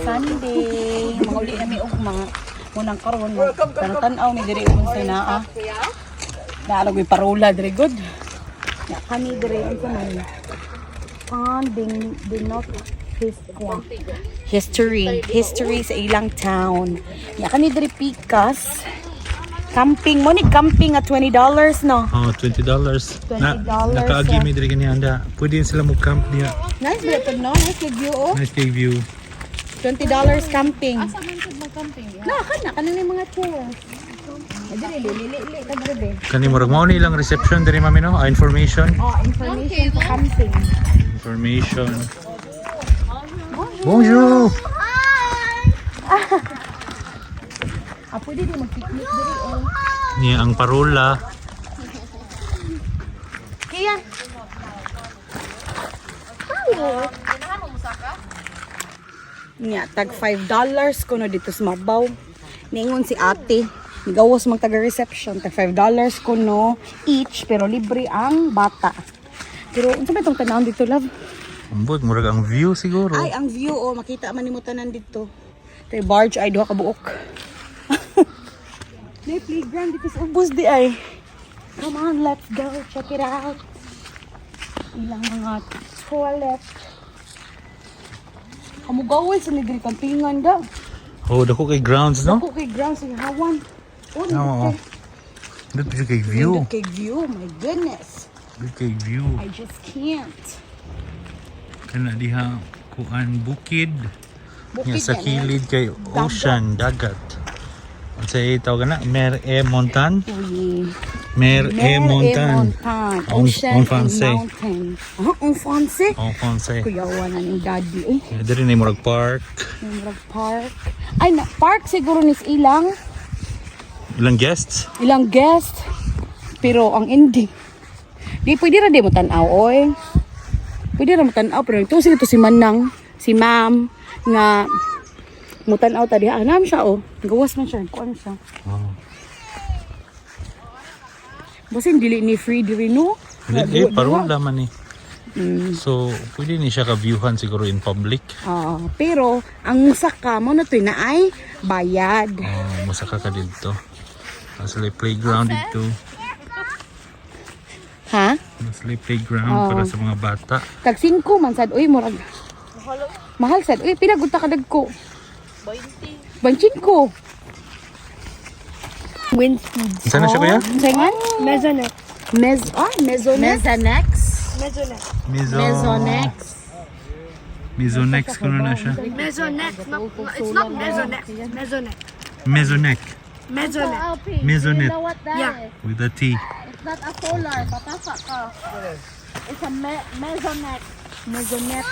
Sunday. Mga uli na may mga munang karon. Tan-tanaw ni diri unsay naa. Naarag may parola diri good. Ya kani diri unsa man. Not history sa ilang town. Ya kani diri Pikas. Camping mo ni camping at $20 no. Oh, $20. $20 Nakaagi mi diri kani anda. Pwede sila mo camp niya. Nice bit no, nice view oh. Nice cave view. $20 camping. Asa man sad mag-camping? Na kana ni mga chairs. Dili ta diri. Kani murag mao ni ilang reception diri mami no? Information. Oh, information sa camping. Information. Bonjour. Pwede din mag-picnic diri oh. Ni ang parola. Kaya. Nya tag $5 kuno dito sa Mabaw. Ningon si ate, gawas mag taga reception tag $5 kuno each pero libre ang bata. Pero unsa ba itong tanawon dito, love? Ambot murag ang view siguro. Ay, ang view oh, makita man nimo tanan dito. Tay barge ay duha ka buok. May playground dito sa ubos di ay. Come on, let's go check it out. Ilang mga toilet. Kamugawal sa nagri kampingan daw. Oh, dako kay grounds no? Ako kay ground sa hawan. Oh, Oo. Dito siya kay view. Kay view, my goodness. Dito kay view. I just can't. Kana diha kuan bukid. Bukid Nya sa yan, kilid kay ocean, dagat. Unsay tawag na? Mer e Montan? Oui. Mer e Montan. Ocean En and français. mountain. En français? En français. Kuyawan na ng daddy eh. Diri ni murag park. Yung park. Ay, na, park siguro nis ilang. Ilang guests? Ilang guest. Pero ang ending. Di pwede ra di mo tanaw oy. Pwede ra mo tanaw pero ito si Manang, si Ma'am nga mo tanaw ta diha. Anam siya oh. Gawas man siya, kuan siya. Oh. Basin dili ni free diri no. Dili parola man ni. Mm. So, pwede ni siya ka-viewhan siguro in public. Pero ang saka mo na to na ay bayad. Oh, masaka ka dito. Masala playground dito. Ha? Masala playground para sa mga bata. Tag 5 man sad uy murag. Mahal sad. Uy pinagunta ka dagko. 20. 25. Windspeed. Saan na siya kuya? Saingan? Mesonex. Mesonex. Mesonex. Mesonex. Mesonex kuno na siya. Mesonex. It's not Mesonex. It's Mesonex. Mesonex. Mesonex. Mesonet Yeah. with a T. It's not a solar. Patasa ka. It's a mesonex. Mesonet.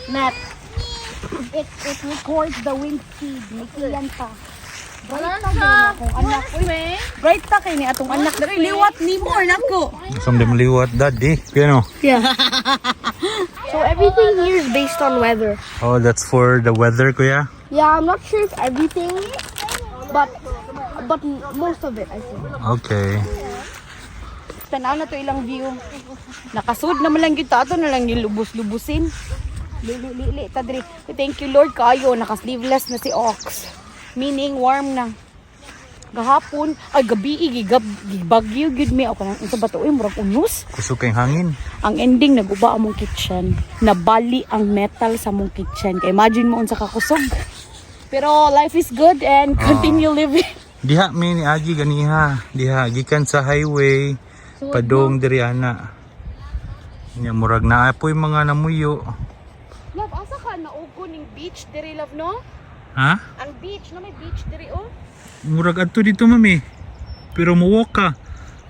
Net. It records the wind speed. Nikiyan pa. Bright ta kay akong anak. Bright ta kay ni atong anak. Dari liwat ni mo nako. Some them liwat daddy. You know. So everything here is based on weather. Oh, that's for the weather kuya. Yeah, I'm not sure if everything, but most of it, I think. Okay. Tanaw na to ilang view. Nakasud naman lang kita ato na lang nilubos-lubusin. Lili ta diri. Thank you Lord kayo naka-sleeveless na si Ox. Meaning warm na. Gahapon ay gabi gibagyo gid mi ako nang isa ba to murag unos. Kusog kay hangin. Ang ending naguba among kitchen. Nabali ang metal sa among kitchen. Kay imagine mo unsa ka kusog. Pero life is good and continue living. Diha mi ni agi ganiha. Diha gikan sa highway padong diri ana. Nya murag naa poy mga namuyo. Love, asa ka naugo ning beach diri love no? Ha? Ang beach no may beach diri oh. Murag adto dito mami. Pero mo-walk ka.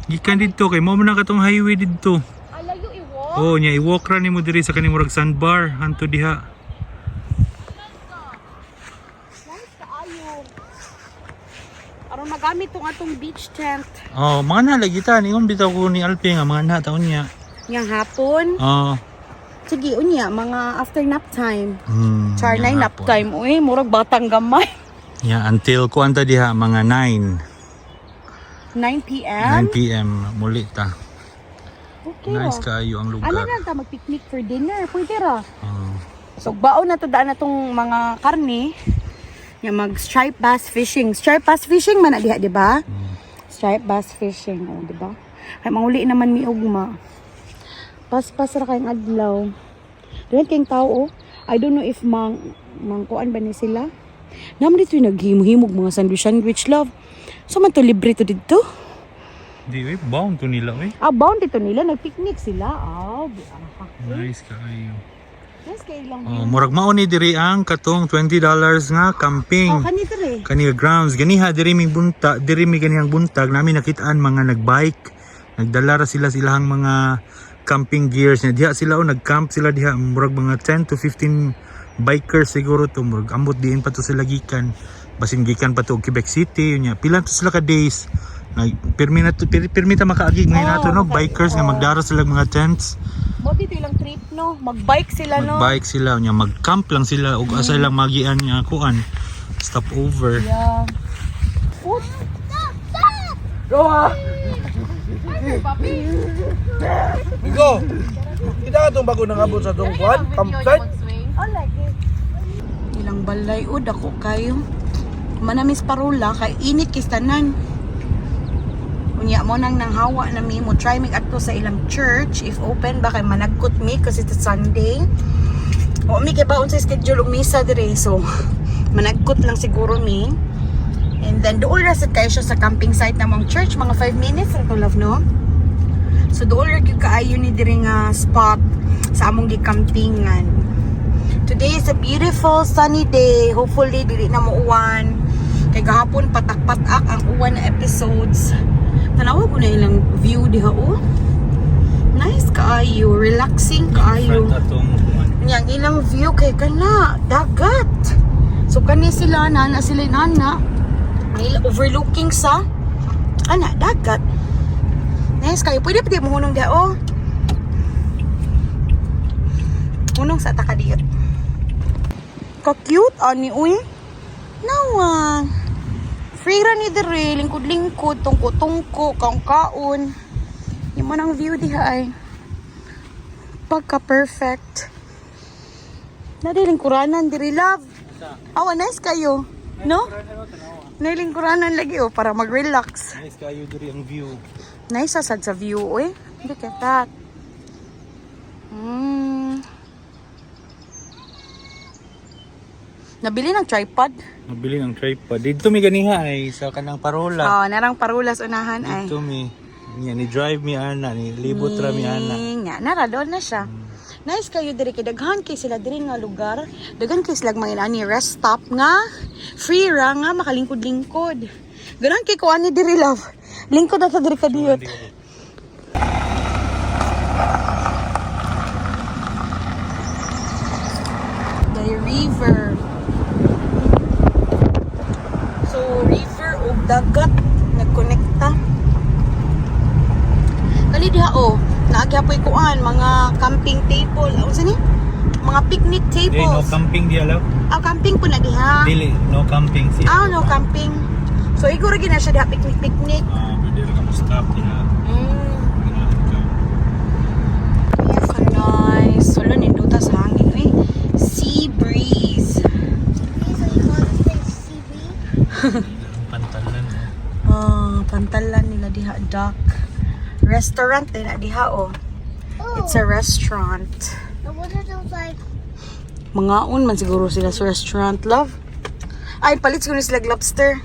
Gikan dito kay mao man katong highway dito. Alayo i-walk. Oh, nya i-walk ra nimo diri sa kani murag sandbar hanto diha. Nice kaayo. Aron magamit tong atong beach tent. Oh, mga na lagi ta ningon bitaw ko ni Alpi nga mga na taon niya. Yang hapon. Oh. Sige unya mga after nap time. yang Char na nap hapon. time. Uy, murag batang gamay. Yeah, until kuanta diha mga 9. 9 p.m. 9 p.m. muli ta. Okay Nice ra. kaayo ang Ano lugar. na ta mag-picnic for dinner? Pwede ra. Oh. So baon na to daan na tong mga karne. Nga mag stripe bass fishing. Stripe bass fishing man na diha, di ba? Stripe bass fishing, oh, di ba? Ay manguli naman mi ugma. Pas-pas ra kayong adlaw. Diyan kayong tao, oh. I don't know if mangkuan ba ni sila. Naman dito yung naghimog mga sandwich love. So man to libre to dito. Di, bound to nila, Bound dito nila, nag-picnic sila. Nice kayo. Nice kayo lang. Murag mauni diri ang katong $20 nga camping. Kanito rin. Kaniya grounds. Ganiha, diri mi ganihang buntag. Namin nakitaan mga nagbike. Nagdala ra sila silahang mga camping gears. Diha sila nagcamp sila diha. Murag mga 10 to 15 bikers siguro to. Murag ambot diin pa to sila gikan. Basin gikan pa to Quebec City. Yun, pila to sila ka days. Permita makaagig ngayon nato, no? Bikers nga magdara sila mga tents. Buti ito ilang trip, no? Mag-bike sila, no? Mag-bike sila. Mag-camp lang sila. Ug asa lang magian nga kuan. Stop over. Yeah. Food. Roa! Go! Kita ka itong bago nang abot sa itong kuhan, campsite. I like it. Ilang balay, ako kayo. Manamis parola, kay init kistanan. Unya mo nang nanghawa na mi mo try mig adto sa ilang church if open ba kay managkot mi kasi it's Sunday. O mi kay baon sa schedule og misa dire so managkot lang siguro mi. And then dool ra sad kayo siya sa camping site namong church mga 5 minutes ra to love, no. So dool ra gyud kaayo ni dire nga spot sa among gi-campingan. Today is a beautiful sunny day. Hopefully dili na mo uwan. Kay gahapon patak-patak ang uwan na episodes. Tanawa ko na ilang view diha, oh. Nice kaayo, relaxing kaayo. Yang ilang view kay kana dagat. So kani sila nana sila nana overlooking sa dagat. Nice kayo. Pwede pa di mo hunong diha, oh. Hunong sa takadiyot. Ka-cute ani uy. Nawa. Free ra ni dire, lingkod-lingkod, tungko-tungko, kaon-kaon. Yung manang view diha ay pagka-perfect. Nadilingkuranan diri, love. Awa, nice kayo. No? Nilingkuranan lagi, oh, para mag-relax. Nice kayo diri ang view. Nice asad sa view, oy. Look at that. Nabili ng tripod. Nabili ng tripod. Dito mi ganiha ay sa kanang parola. Narang parulas unahan ay. Dito mi. Ni drive mi ana, ni libot ra mi ana. Nga, naradon na siya. Nice kayo diri kay daghan kay sila diri nga lugar. Daghan kay sila mga ani rest stop nga. Free ra nga makalingkod-lingkod. Ganun kay ko ani diri, love. Lingkod ata diri ka diyot. The river. So river o dagat nagkonekta. Kali diha, oh. Naagyapoy kuan mga camping table. Unsa ni? Mga picnic Di, no tables. camping di alaw. Camping po na diha. Dili, no camping siya. No camping. So iguro gina siya diha picnic. Pwede rin ka stop nila. Yes, nice. Wala ni duta sa hangin, eh. Sea breeze. Pantalan. Pantalan nila diha, duck. Restaurant din na diha, oh. It's a restaurant. What are those like? Mangaon man siguro sila sa restaurant, love. Ay, palit siguro sila lobster.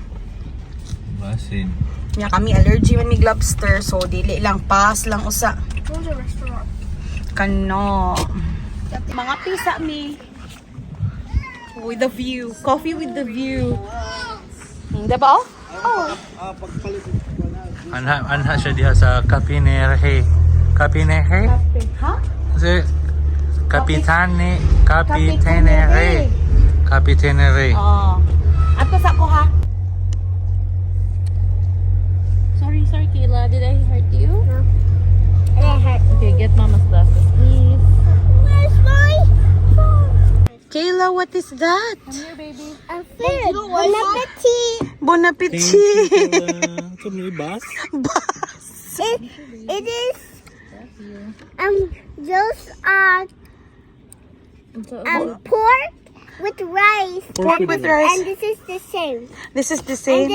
Basin. Nya kami allergy man mig lobster, so dili lang pass lang usa. Where's a restaurant? Kano. Mga pisa mi. With the view. Coffee with the view. Diba, oh? Oh. Anha siya diha sa Capinehe. Capinehe? Ha? Kasi Capitanehe. Capitanehe. Oh. Ato sa ko, ha? Sorry, Kayla. Did I hurt you? Yeah. Okay, get Mama's glasses, please. Where's my phone? Kayla, what is that? Come here, baby. A food. Bon appetit. Bon appetit. Ito may bus? It is just pork with rice. Pork with rice. And this is the same. This is the And same.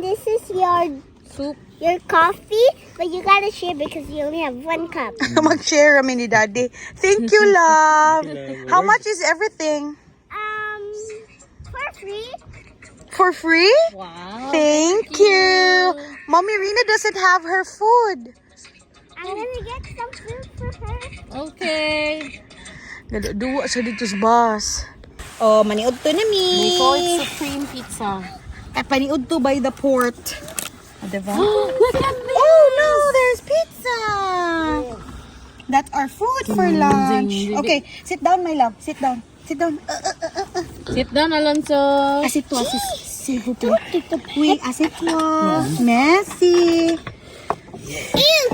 this is your Soup. your coffee, but you gotta share because you only have one cup. Mag-share kami ni Daddy. Thank you, love. How much is everything? For free. For free? Wow. Thank you. Mommy Rina doesn't have her food. I'm gonna get some food for her. Okay. Duwa siya dito sa bus. Oh, maniud to na They call it mi. supreme pizza. Paniud to by the port. Ah, diba? Look at this. Oh no, there's pizza. That's our food for lunch. Okay, sit down, my love. Sit down. Sit down. Sit down, Alonso. Assieds-toi, s'il vous plaît. Oui, assieds-toi. Merci. Ew,